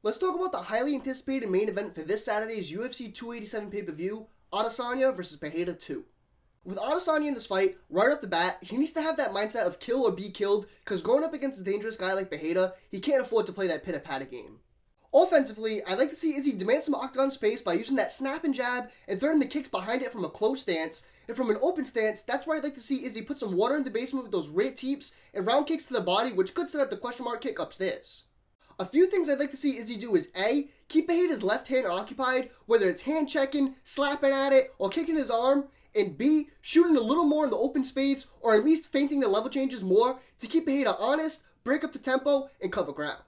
Let's talk about the highly anticipated main event for this Saturday's UFC 287 pay-per-view, Adesanya vs. Pereira 2. With Adesanya in this fight, right off the bat, he needs to have that mindset of kill or be killed, because going up against a dangerous guy like Pereira, he can't afford to play that pitter-patter game. Offensively, I'd like to see Izzy demand some octagon space by using that snap and jab and throwing the kicks behind it from a close stance, and from an open stance, that's where I'd like to see Izzy put some water in the basement with those rear teeps and round kicks to the body, which could set up the question mark kick upstairs. A few things I'd like to see Izzy do is A, keep Pereira's left hand occupied, whether it's hand checking, slapping at it, or kicking his arm, and B, shooting a little more in the open space, or at least feinting the level changes more to keep Pereira honest, break up the tempo, and cover ground.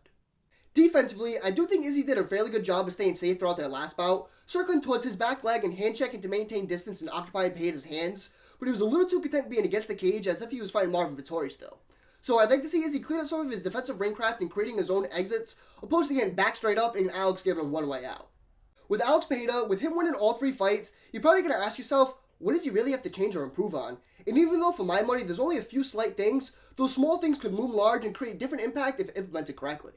Defensively, I do think Izzy did a fairly good job of staying safe throughout their last bout, circling towards his back leg and hand checking to maintain distance and occupying Pereira's hands, but he was a little too content being against the cage as if he was fighting Marvin Vettori still. So I'd like to see Izzy clean up some of his defensive ringcraft and creating his own exits, opposed to getting back straight up and Alex giving him one way out. With Alex Pereira, with him winning all 3 fights, you're probably going to ask yourself, what does he really have to change or improve on? And even though for my money there's only a few slight things, those small things could loom large and create different impact if implemented correctly.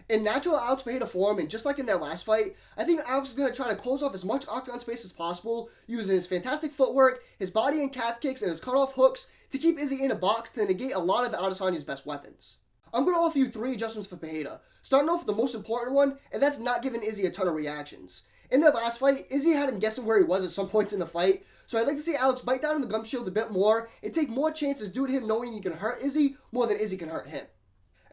In natural Alex Pereira form, and just like in their last fight, I think Alex is going to try to close off as much octagon space as possible, using his fantastic footwork, his body and calf kicks, and his cutoff hooks to keep Izzy in a box to negate a lot of Adesanya's best weapons. I'm going to offer you 3 adjustments for Pereira, starting off with the most important one, and that's not giving Izzy a ton of reactions. In their last fight, Izzy had him guessing where he was at some points in the fight, so I'd like to see Alex bite down on the gum shield a bit more and take more chances due to him knowing he can hurt Izzy more than Izzy can hurt him.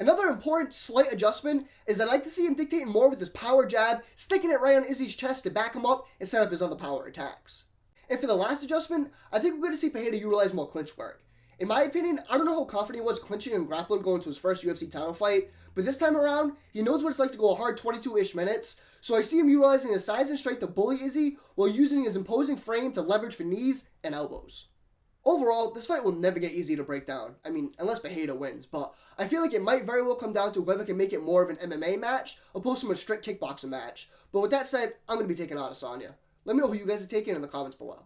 Another important slight adjustment is I'd like to see him dictating more with his power jab, sticking it right on Izzy's chest to back him up and set up his other power attacks. And for the last adjustment, I think we're going to see Pereira utilize more clinch work. In my opinion, I don't know how confident he was clinching and grappling going to his first UFC title fight, but this time around, he knows what it's like to go a hard 22-ish minutes, so I see him utilizing his size and strength to bully Izzy while using his imposing frame to leverage for knees and elbows. Overall, this fight will never get easy to break down. I mean, unless Pereira wins, but I feel like it might very well come down to whoever can make it more of an MMA match opposed to a strict kickboxing match. But with that said, I'm going to be taking Adesanya. Let me know who you guys are taking in the comments below.